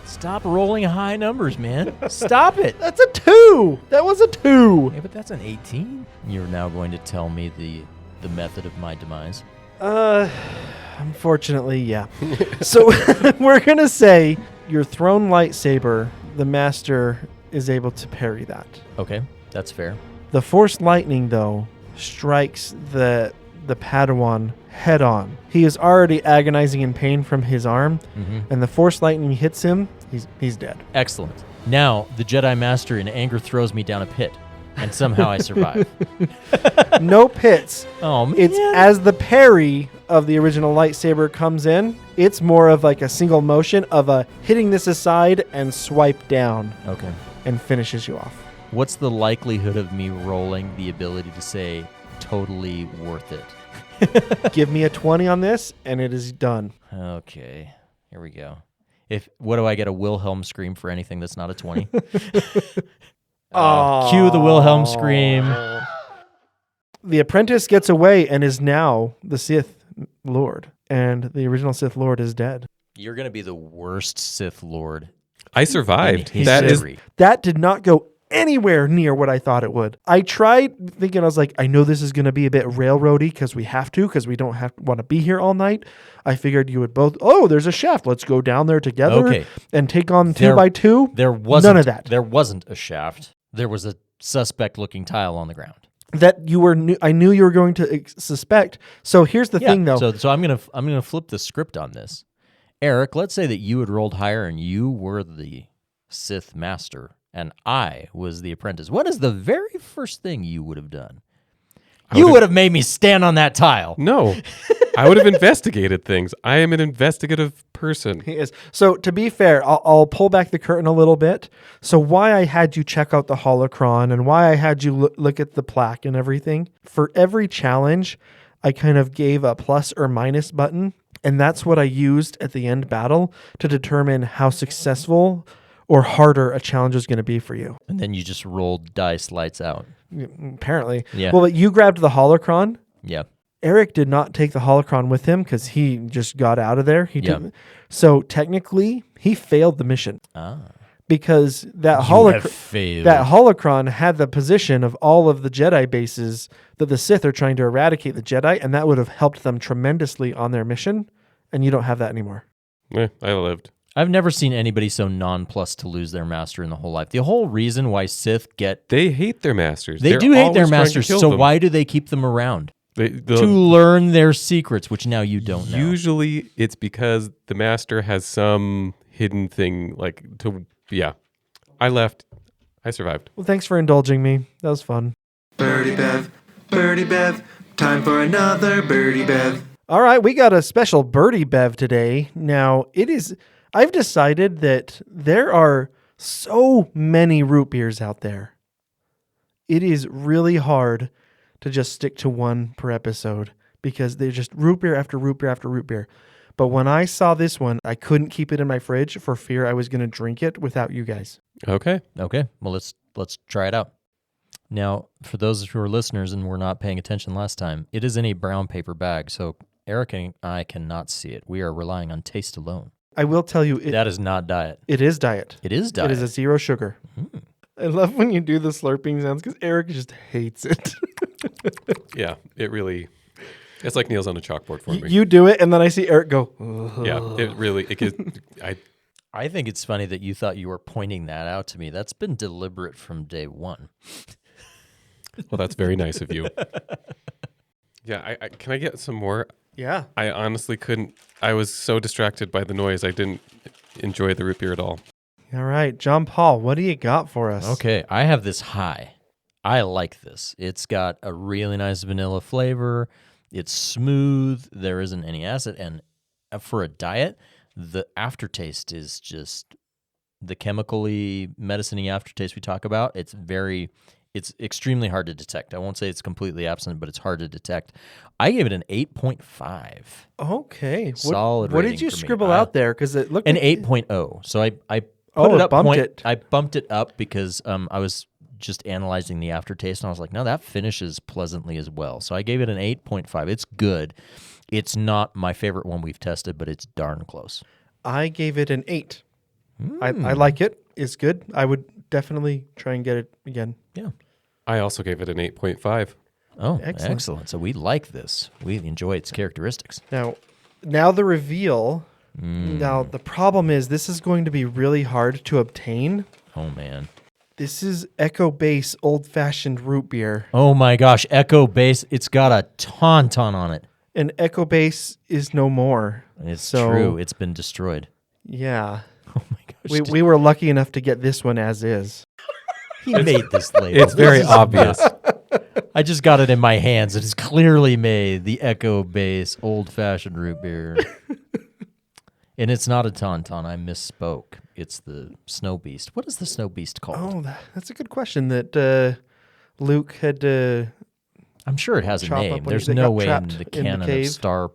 Stop rolling high numbers, man. Stop it. That's a 2. That was a 2. Yeah, but that's an 18. You're now going to tell me the method of my demise. Unfortunately, yeah. So we're going to say your thrown lightsaber, the master is able to parry that. Okay, that's fair. The Force Lightning, though, strikes the Padawan head on. He is already agonizing in pain from his arm, and the Force Lightning hits him. He's dead. Excellent. Now, the Jedi Master in anger throws me down a pit, and somehow I survive. No pits. Oh, man. It's as the parry of the original lightsaber comes in, it's more of like a single motion of a hitting this aside and swipe down Okay. and finishes you off. What's the likelihood of me rolling the ability to say totally worth it? Give me a 20 on this, and it is done. Okay, here we go. What do I get, a Wilhelm scream for anything that's not a 20? Cue the Wilhelm scream. The apprentice gets away and is now the Sith Lord, and the original Sith Lord is dead. You're going to be the worst Sith Lord. I survived. in That is history. That did not go anywhere near what I thought it would. I tried thinking, I was like, I know this is going to be a bit railroady because we don't want to be here all night. I figured you would both, there's a shaft. Let's go down there together Okay. and take on There- 2 by 2. There wasn't None of that. There wasn't a shaft. There was a suspect-looking tile on the ground. That you were, I knew you were going to suspect. So here's the thing, though. So I'm gonna flip the script on this. Eric, let's say that you had rolled higher and you were the Sith Master and I was the apprentice. What is the very first thing you would have done? You would have made me stand on that tile. no. I would have investigated things. I am an investigative person. He is. So to be fair, I'll pull back the curtain a little bit. So why I had you check out the holocron and why I had you look at the plaque and everything, for every challenge, I kind of gave a plus or minus button. And that's what I used at the end battle to determine how successful or harder a challenge was going to be for you. And then you just rolled dice, lights out. Apparently. Yeah. Well, but you grabbed the holocron. Yeah. Eric did not take the holocron with him because he just got out of there. He Yeah. didn't. So technically, he failed the mission Ah. because that You have failed. that holocron had the position of all of the Jedi bases that the Sith are trying to eradicate the Jedi, and that would have helped them tremendously on their mission. And you don't have that anymore. I lived. I've never seen anybody so nonplussed to lose their master in the whole life. The whole reason why Sith They hate their masters. they They're do hate their always trying to masters, kill so them. why do they keep them around? To To learn their secrets, which now you don't know. Usually it's because the master has some hidden thing I left. I survived. Well, thanks for indulging me. That was fun. Birdie Bev, time for another Birdie Bev. All right, we got a special Birdie Bev today. Now, I've decided that there are so many root beers out there. It is really hard to just stick to one per episode because they're just root beer after root beer after root beer. But when I saw this one, I couldn't keep it in my fridge for fear I was going to drink it without you guys. Okay. Okay, well let's try it out. Now, for those who are listeners and were not paying attention last time, it is in a brown paper bag, so Eric and I cannot see it. We are relying on taste alone. I will tell you, That is not diet. it is diet. It is diet. It is a 0 sugar. I love when you do the slurping sounds because Eric just hates it. Yeah, it's like nails on a chalkboard for me. You do it, and then I see Eric go, ugh. Yeah, it gives, I think it's funny that you thought you were pointing that out to me. That's been deliberate from day one. well, that's very nice of you. Yeah, can I get some more? Yeah. I honestly couldn't. I was so distracted by the noise. I didn't enjoy the root beer at all. All right, John Paul, what do you got for us? Okay, I have this high. I like this. It's got a really nice vanilla flavor. It's smooth. There isn't any acid. And for a diet, the aftertaste is just the chemically, medicine-y aftertaste we talk about. It's extremely hard to detect. I won't say it's completely absent, but it's hard to detect. I gave it an 8.5. Okay. Solid What rating did you for me. scribble out there? Because it looked An like 8.0. So I put it up bumped it. I bumped it up because I was just analyzing the aftertaste, and I was like, no, that finishes pleasantly as well. So I gave it an 8.5. It's good. It's not my favorite one we've tested, but it's darn close. I gave it an 8. I like it. It's good. I would definitely try and get it again. Yeah. I also gave it an 8.5. Oh, Excellent. excellent. So we like this. We enjoy its characteristics. Now the reveal. Now the problem is this is going to be really hard to obtain. Oh, man. This is Echo Base Old Fashioned Root Beer. Oh, my gosh. Echo Base. It's got a tauntaun on it. And Echo Base is no more. It's So- true. It's been destroyed. Yeah. Oh, my gosh. We were lucky enough to get this one as is. He made this label. It's very obvious. I just got it in my hands. It is clearly made the Echo Base Old Fashioned Root Beer. And it's not a tauntaun. I misspoke. It's the Snow Beast. What is the Snow Beast called? Oh, that's a good question that Luke had to... I'm sure it has a chop up name. when There's they no got way in trapped the in the canon of cave. Star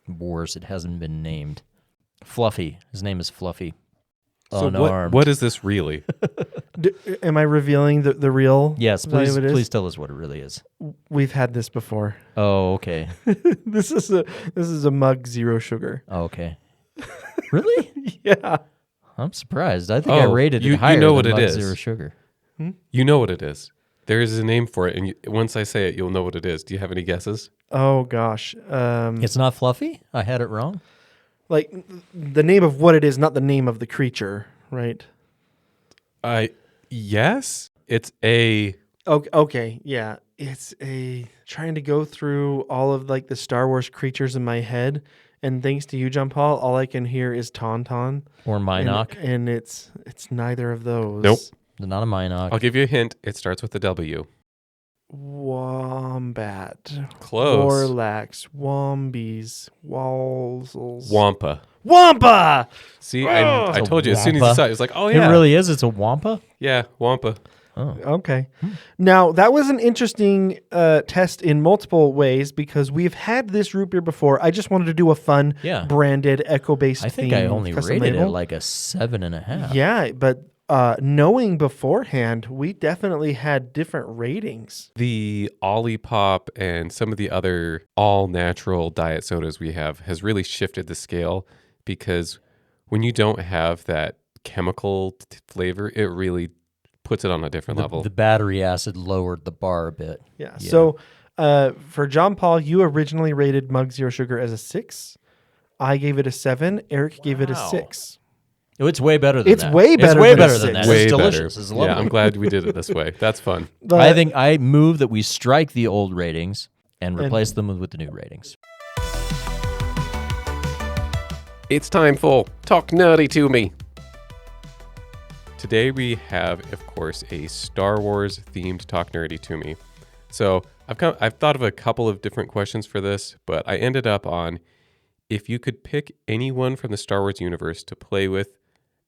Wars it hasn't been named. Fluffy. His name is Fluffy. So Unarmed. what is this really? Am I revealing the real? Yes, value please, it is? please tell us what it really is. We've had this before. Oh, okay. This is a mug 0 sugar. Oh, okay. Really? Yeah. I'm surprised. I think I rated you it higher know than what it Mug is. Zero Sugar. You know what it is. There is a name for it, and once I say it, you'll know what it is. Do you have any guesses? Oh gosh. It's not Fluffy? I had it wrong? Like the name of what it is, not the name of the creature, right? Yes. It's a... Okay, yeah. It's trying to go through all of like the Star Wars creatures in my head, and thanks to you, John Paul, all I can hear is Tauntaun. Or Minoc? And it's neither of those. Nope. Not a Minoc. I'll give you a hint. It starts with a W. Wombat. Close. Warlax. Wombies. Walsels. Wampa. Wampa! See, I told you as soon as you Wampa. saw it, it was like, oh yeah. It really is? It's a Wampa? Yeah, Wampa. Oh. Okay. Now, that was an interesting test in multiple ways because we've had this root beer before. I just wanted to do a fun branded echo-based I think I only custom rated label. it like a 7.5. Yeah, but knowing beforehand, we definitely had different ratings. The Olipop and some of the other all-natural diet sodas we have has really shifted the scale because when you don't have that chemical flavor, it really puts it on a different level. The battery acid lowered the bar a bit. Yeah. So for John Paul, you originally rated Mug Zero Sugar as a 6. I gave it a 7. Eric gave it a 6. Oh, it's way better than It's that. way better It's way than better a than that. six. Way It's better. delicious. It's lovely. Yeah, I'm glad we did it this way. That's fun. But I think I move that we strike the old ratings and replace them with the new ratings. It's time for Talk Nerdy to Me. Today we have, of course, a Star Wars themed Talk Nerdy to Me. So I've thought of a couple of different questions for this, but I ended up on if you could pick anyone from the Star Wars universe to play with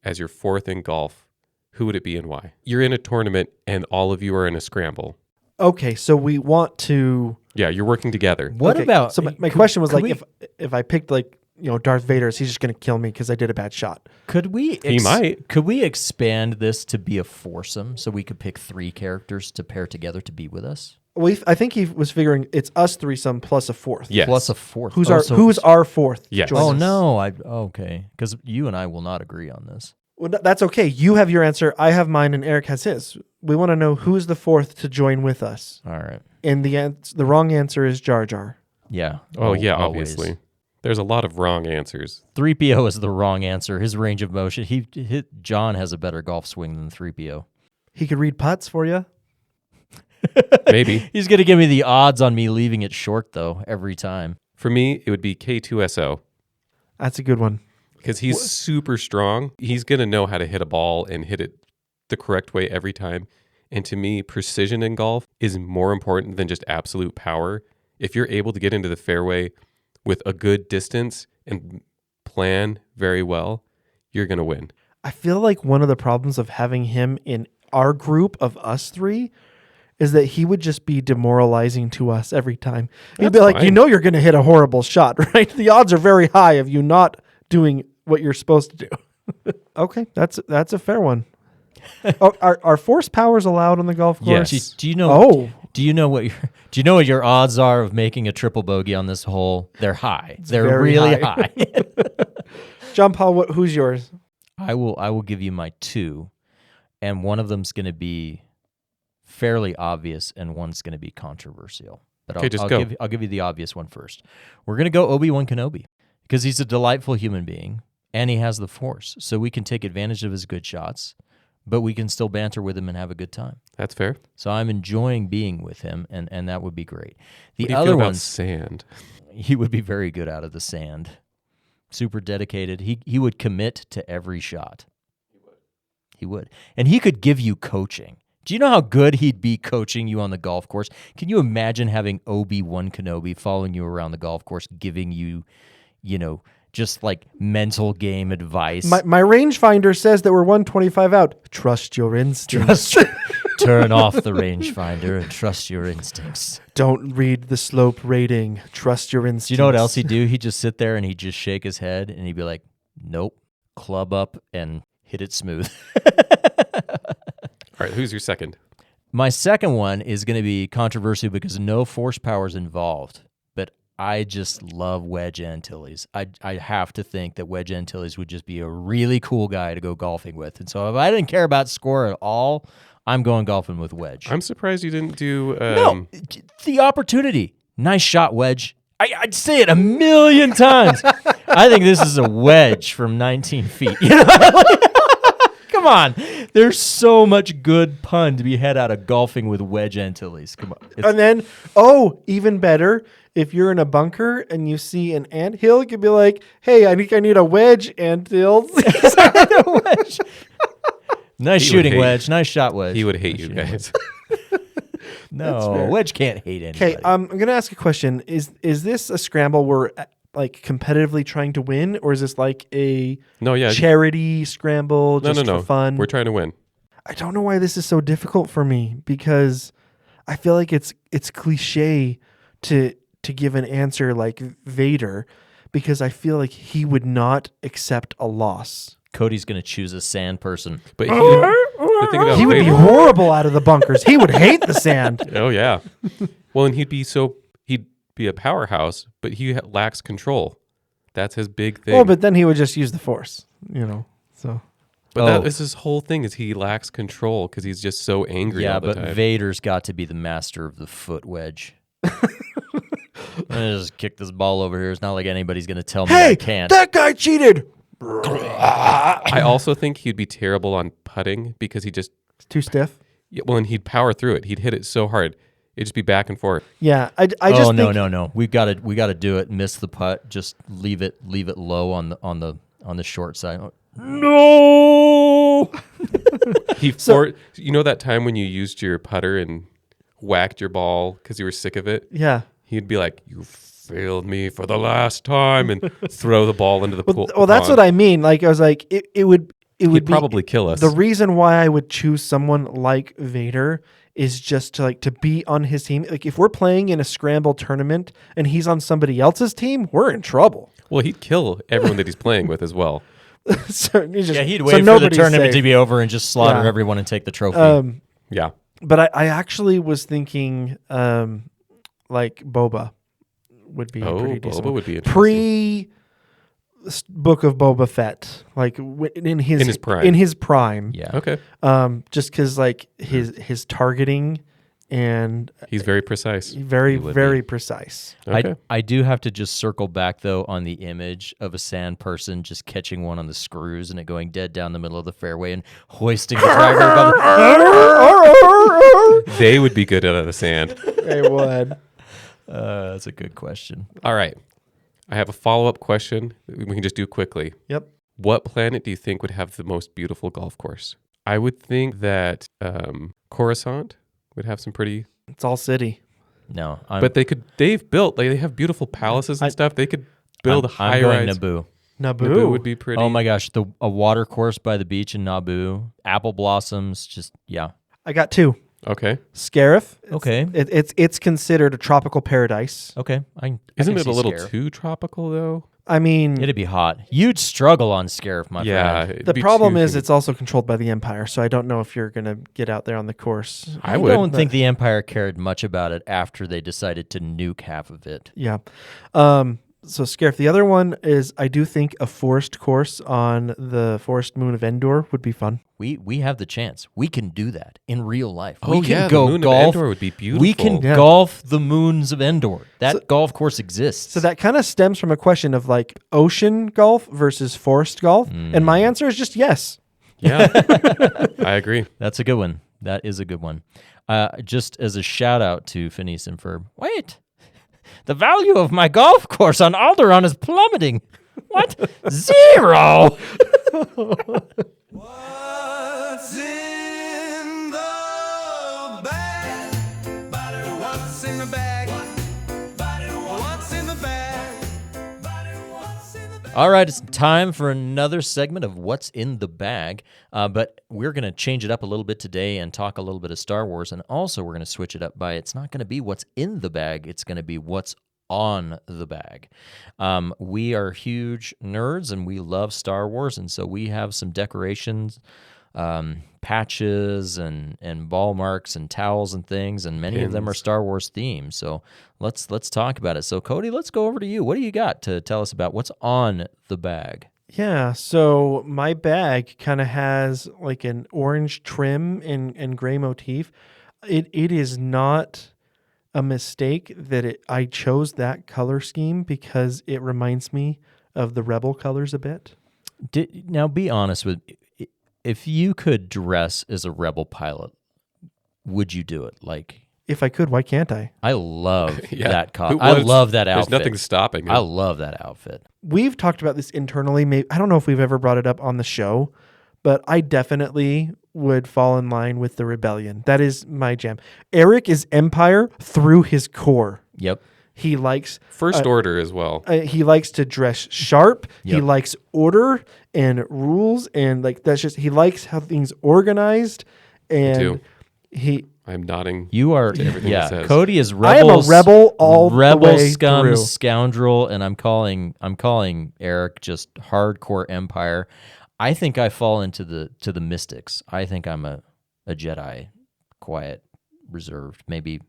as your fourth in golf, who would it be and why? You're in a tournament and all of you are in a scramble. okay, so we want to. Yeah, you're working together. What okay, about... So my question was could like, if I picked like Darth Vader, he's just going to kill me because I did a bad shot. Could we? He might. Could we expand this to be a foursome so we could pick 3 characters to pair together to be with us? I think he was figuring it's us threesome plus a fourth. Yes. Plus a fourth. Who's our fourth? Yes. Join Oh us? no! Okay, because you and I will not agree on this. Well, that's okay. You have your answer. I have mine, and Eric has his. We want to know who's the fourth to join with us. All right. And the wrong answer is Jar Jar. Yeah. Oh, yeah, always. obviously. There's a lot of wrong answers. 3PO is the wrong answer. His range of motion. John has a better golf swing than 3PO. He could read putts for you. Maybe. He's going to give me the odds on me leaving it short, though, every time. For me, it would be K2SO That's a good one. because he's super strong. He's going to know how to hit a ball and hit it the correct way every time. And to me, precision in golf is more important than just absolute power. If you're able to get into the fairway with a good distance and plan very well, you're going to win. I feel like one of the problems of having him in our group of us 3 is that he would just be demoralizing to us every time. He'd be That's like, fine. you're going to hit a horrible shot, right? The odds are very high of you not doing what you're supposed to do. Okay, that's a fair one. Are force powers allowed on the golf course? Yes. Do you know? Oh. Do you know what your odds are of making a triple bogey on this hole? They're high. They're very really high. high. John Paul, who's yours? I will give you my 2, and one of them's going to be fairly obvious, and one's going to be controversial. But Okay, just go. I'll give you the obvious one first. We're going to go Obi-Wan Kenobi because he's a delightful human being, and he has the Force, so we can take advantage of his good shots, but we can still banter with him and have a good time. That's fair. So I'm enjoying being with him, and that would be great. The What do you other feel about ones, sand? he would be very good out of the sand. Super dedicated. He would commit to every shot. He would. And he could give you coaching. Do you know how good he'd be coaching you on the golf course? Can you imagine having Obi-Wan Kenobi following you around the golf course, giving you, just like mental game advice? My rangefinder says that we're 125 out. Trust your instincts. Turn off the rangefinder and trust your instincts. Don't read the slope rating. Trust your instincts. Do you know what else he'd do? He'd just sit there and he'd just shake his head and he'd be like, nope, club up and hit it smooth. All right, who's your second? My second one is going to be controversial because no force power is involved, but I just love Wedge Antilles. I have to think that Wedge Antilles would just be a really cool guy to go golfing with. And so if I didn't care about score at all, I'm going golfing with Wedge. I'm surprised you didn't do... No, the opportunity. Nice shot, Wedge. I'd say it a million times. I think this is a wedge from 19 feet. Come on. There's so much good pun to be had out of golfing with Wedge Antilles. Come on. And then, even better, if you're in a bunker and you see an anthill, you could be like, hey, I think I need a wedge antilles. Wedge. Nice He would shooting, hate- Wedge. Nice shot, Wedge. He would hate Nice you shooting, guys. No, fair. Wedge can't hate anybody. Okay, I'm going to ask a question. Is this a scramble we're like competitively trying to win, or is this like a No, yeah. charity scramble just No. for fun? We're trying to win. I don't know why this is so difficult for me because I feel like it's cliche to give an answer like Vader because I feel like he would not accept a loss. Cody's going to choose a sand person. But the thing about He would be Vader- horrible out of the bunkers. He would hate the sand. Oh, yeah. Well, and he'd be a powerhouse, but he lacks control. That's his big thing. Well, but then he would just use the force, so. But Oh. that is his whole thing is he lacks control because he's just so angry Yeah, all the but time. Vader's got to be the master of the foot wedge. I'm gonna just kick this ball over here. It's not like anybody's going to tell me I Hey, can't. that guy cheated. I also think he'd be terrible on putting because he just It's too stiff. and he'd power through it. He'd hit it so hard. It'd just be back and forth. Yeah, I just Oh no, think, no. We got to do it. Miss the putt. Just leave it low on the short side. No. You know that time when you used your putter and whacked your ball because you were sick of it? Yeah. He'd be like, "You failed me for the last time," and throw the ball into the pool. Well, that's what I mean. Like I was like, it would He'd be probably kill us. The reason why I would choose someone like Vader is just to be on his team. Like if we're playing in a scramble tournament and he's on somebody else's team, we're in trouble. Well, he'd kill everyone that he's playing with as well. So he'd Wait for the nobody's tournament safe. to be over and just slaughter Yeah. everyone and take the trophy. Yeah. But I actually was thinking like Boba would be Oh, pretty decent. Boba would be interesting. Pre Book of Boba Fett, like in his prime. In his prime. Yeah. Okay. Just because like his targeting and He's very precise. very would very precise. Okay. I do have to just circle back, though, on the image of a sand person just catching one on the screws and it going dead down the middle of the fairway and hoisting the driver above They would be good out of the sand. They would. That's a good question. All right. I have a follow-up question we can just do quickly. Yep. What planet do you think would have the most beautiful golf course? I would think that Coruscant would have some pretty... It's all city. No. But they've built, they have beautiful palaces and stuff. They could build I'm high-rise... going Naboo. Naboo. would be pretty... Oh my gosh, a water course by the beach in Naboo, apple blossoms, just yeah. I got two. Okay. Scarif. Okay. It's considered a tropical paradise. Okay, Isn't can it a see little Scarif. too tropical, though? I mean, It'd be hot. You'd struggle on Scarif, my Yeah. friend. it'd the be problem too is humid. it's also controlled by the Empire, so I don't know if you're going to get out there on the course. I would. don't think the Empire cared much about it after they decided to nuke half of it. Yeah. So Scarif. The other one is I do think a forest course on the forest moon of Endor would be fun. We have the chance. We can do that in real life. Oh, we can yeah, the go moon of golf. Endor would be We can beautiful. Yeah. golf the moons of Endor. That golf course exists. So that kind of stems from a question of like ocean golf versus forest golf. And my answer is just yes. Yeah. I agree. That's a good one. That is a good one. Just as a shout out to Phineas and Ferb. Wait, the value of my golf course on Alderaan is plummeting. What? 0. What's in the bag? What's in the bag? What's in the bag? What's in the bag? All right, it's time for another segment of What's in the Bag. But we're going to change it up a little bit today and talk a little bit of Star Wars. And also, we're going to switch it up by it's not going to be what's in the bag, it's going to be what's on the bag. We are huge nerds and we love Star Wars. And so we have some decorations, patches and ball marks and towels and things. And many of them are Pins. Star Wars themed. So let's talk about it. So Cody, let's go over to you. What do you got to tell us about what's on the bag? Yeah, so my bag kind of has like an orange trim and gray motif. It is not a mistake that I chose that color scheme because it reminds me of the Rebel colors a bit. Now, be honest with if you could dress as a Rebel pilot, would you do it? Like, If I could, why can't I? I love Yeah. that Who I was- love that outfit. There's nothing stopping him. I love that outfit. We've talked about this internally. Maybe, I don't know if we've ever brought it up on the show, but I definitely would fall in line with the Rebellion. That is my jam. Eric is Empire through his core. Yep. He likes First order as well. he likes to dress sharp. He Yep. likes order and rules, and like that's just he likes how things organized. And too. he I'm nodding. You are, everything he yeah. says. Cody is I am a rebel. rebel all the rebel way scum through. scoundrel, and I'm calling Eric just hardcore Empire. I think I fall into the mystics. I think I'm a Jedi, quiet, reserved, maybe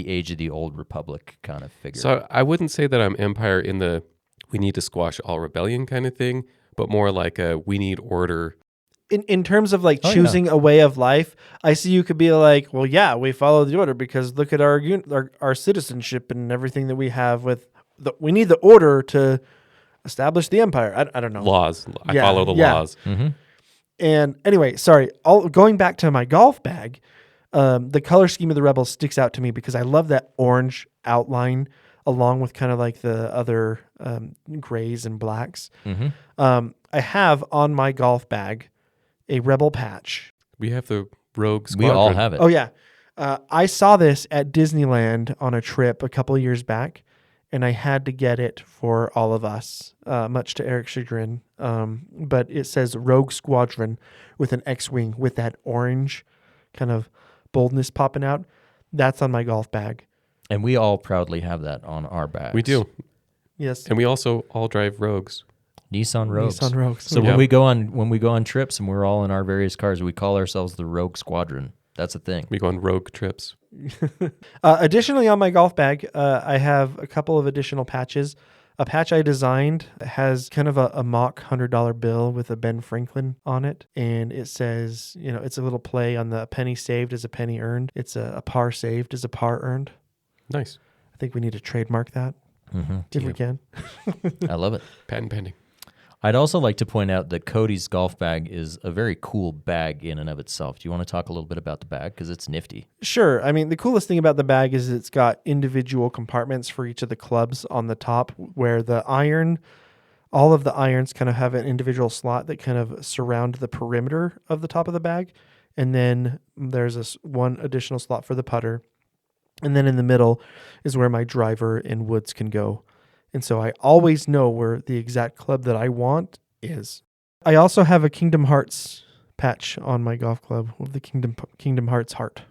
Age of the Old Republic kind of figure. So I wouldn't say that I'm Empire in the we need to squash all rebellion kind of thing, but more like a we need order. in terms of like Oh, yeah. choosing a way of life, I see you could be like, well, yeah, we follow the order because look at our citizenship and everything that we have with we need the order to establish the empire. I don't know. Laws. I Yeah, follow the yeah. laws. Mm-hmm. And anyway, sorry. Going back to my golf bag, the color scheme of the Rebels sticks out to me because I love that orange outline along with kind of like the other grays and blacks. Mm-hmm. I have on my golf bag a Rebel patch. We have the Rogue We Squadron. all have it. Oh, yeah. I saw this at Disneyland on a trip a couple of years back, and I had to get it for all of us, much to Eric's chagrin. But it says Rogue Squadron with an X-Wing with that orange kind of boldness popping out. That's on my golf bag. And we all proudly have that on our bags. We do. Yes. And we also all drive Rogues. Nissan Rogues. Nissan Rogues. So Yeah. when we go on trips and we're all in our various cars, we call ourselves the Rogue Squadron. That's a thing. We go on Rogue trips. Additionally, on my golf bag, I have a couple of additional patches. A patch I designed has kind of a mock $100 bill with a Ben Franklin on it. And it says, it's a little play on the penny saved is a penny earned. It's a par saved is a par earned. Nice. I think we need to trademark that if we can. I love it. Patent pending. I'd also like to point out that Cody's golf bag is a very cool bag in and of itself. Do you want to talk a little bit about the bag? Because it's nifty. Sure. I mean, the coolest thing about the bag is it's got individual compartments for each of the clubs on the top, where all of the irons kind of have an individual slot that kind of surround the perimeter of the top of the bag. And then there's this one additional slot for the putter. And then in the middle is where my driver and woods can go. And so I always know where the exact club that I want is. I also have a Kingdom Hearts patch on my golf club with the Kingdom Hearts heart.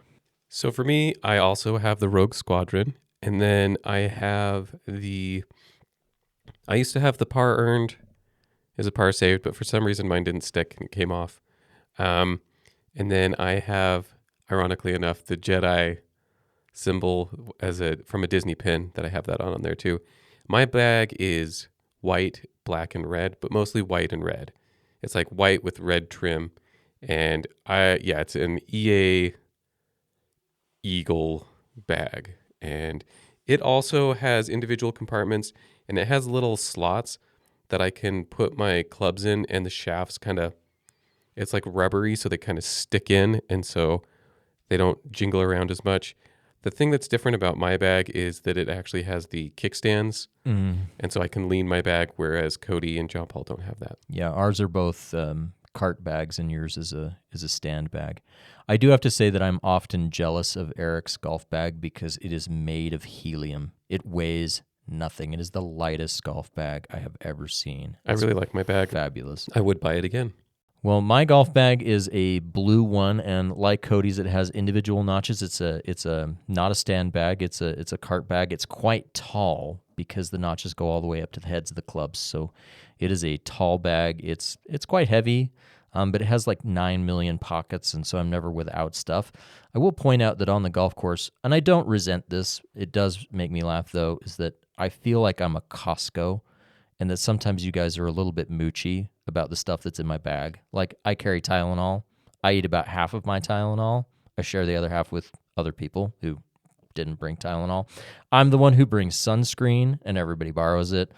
So for me, I also have the Rogue Squadron. And then I used to have the par earned as a par saved, but for some reason mine didn't stick and it came off. And then I have, ironically enough, the Jedi symbol from a Disney pin that I have that on there too. My bag is white, black, and red, but mostly white and red. It's like white with red trim. And it's an EA Eagle bag. And it also has individual compartments, and it has little slots that I can put my clubs in, and the shafts it's like rubbery, so they kind of stick in, and so they don't jingle around as much. The thing that's different about my bag is that it actually has the kickstands, and so I can lean my bag, whereas Cody and John Paul don't have that. Yeah, ours are both cart bags, and yours is a stand bag. I do have to say that I'm often jealous of Eric's golf bag because it is made of helium. It weighs nothing. It is the lightest golf bag I have ever seen. I really like my bag. Fabulous. I would buy it again. Well, my golf bag is a blue one, and like Cody's, it has individual notches. It's a not a stand bag. It's a cart bag. It's quite tall because the notches go all the way up to the heads of the clubs. So it is a tall bag. It's quite heavy, but it has like 9 million pockets, and so I'm never without stuff. I will point out that on the golf course, and I don't resent this, it does make me laugh though, is that I feel like I'm a Costco, and that sometimes you guys are a little bit moochy about the stuff that's in my bag. Like, I carry Tylenol. I eat about half of my Tylenol. I share the other half with other people who didn't bring Tylenol. I'm the one who brings sunscreen, and everybody borrows it.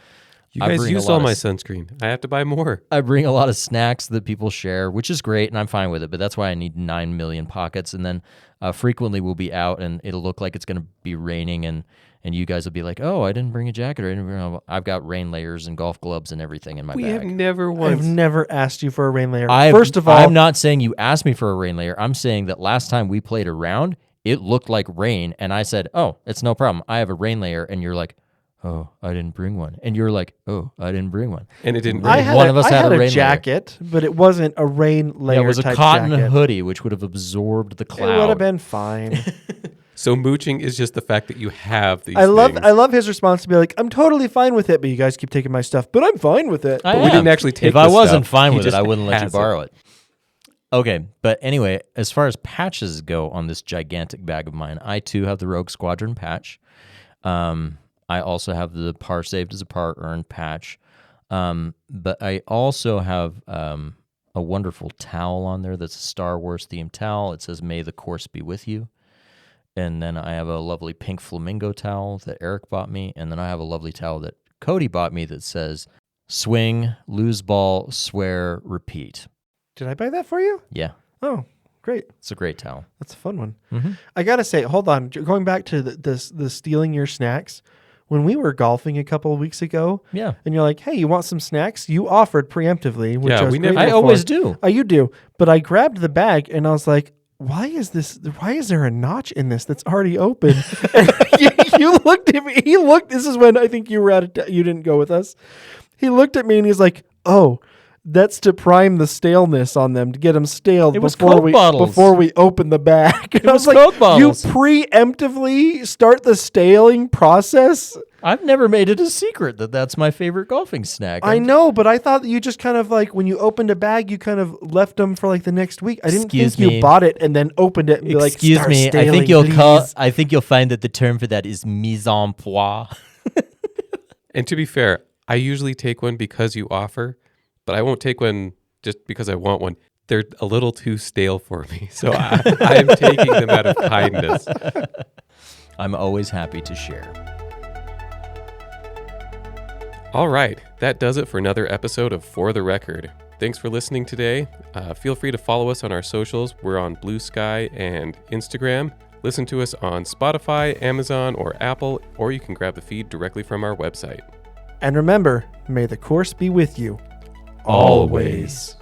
You guys used all my sunscreen. I have to buy more. I bring a lot of snacks that people share, which is great, and I'm fine with it, but that's why I need 9 million pockets. And then frequently we'll be out, and it'll look like it's going to be raining, and you guys will be like, oh, I didn't bring a jacket. I've got rain layers and golf gloves and everything in my bag. Have never I've never asked you for a rain layer. First of all, I'm not saying you asked me for a rain layer. I'm saying that last time we played a round, it looked like rain, and I said, oh, it's no problem. I have a rain layer, and you're like, oh, I didn't bring one. And you're like, oh, I didn't bring one. And it didn't rain. rain. One of us had a rain jacket, but it wasn't a rain layer. Yeah, it was a type cotton jacket. hoodie, which would have absorbed the cloud. It would have been fine. So mooching is just the fact that you have these I things. love his response to be like, I'm totally fine with it, but you guys keep taking my stuff. But I'm fine with it. I we am. didn't actually take If the I wasn't stuff. fine He with it, just I wouldn't let you has borrow it. Okay, but anyway, as far as patches go on this gigantic bag of mine, I too have the Rogue Squadron patch. I also have the par saved as a par earned patch. But I also have a wonderful towel on there that's a Star Wars themed towel. It says, "May the course be with you." And then I have a lovely pink flamingo towel that Eric bought me. And then I have a lovely towel that Cody bought me that says, "Swing, lose ball, swear, repeat." Did I buy that for you? Yeah, Oh, great. it's a great towel. That's a fun one. Mm-hmm. I got to say, hold on. Going back to the stealing your snacks. When we were golfing a couple of weeks ago, Yeah. and you're like, hey, you want some snacks? You offered preemptively, which Yeah, I was we never- grateful I always for. do. You do. But I grabbed the bag and I was like, why is there a notch in this that's already open? And you looked at me. This is when I think you were you didn't go with us. He looked at me and he's like, oh, That's to prime the staleness on them, to get them stale It was before Coke bottles. before we open the bag. And I was was Coke like, bottles. you preemptively start the staling process? I've never made it a secret that that's my favorite golfing snack. I know, but I thought that you just kind of like, when you opened a bag, you kind of left them for like the next week. I didn't Excuse think me. you bought it and then opened it and be like, Excuse "Start me. staling, I think you'll find that the term for that is mise en pois. And to be fair, I usually take one because you offer, but I won't take one just because I want one. They're a little too stale for me, so I'm taking them out of kindness. I'm always happy to share. All right, that does it for another episode of For the Record. Thanks for listening today. Feel free to follow us on our socials. We're on Blue Sky and Instagram. Listen to us on Spotify, Amazon, or Apple, or you can grab the feed directly from our website. And remember, may the course be with you Always.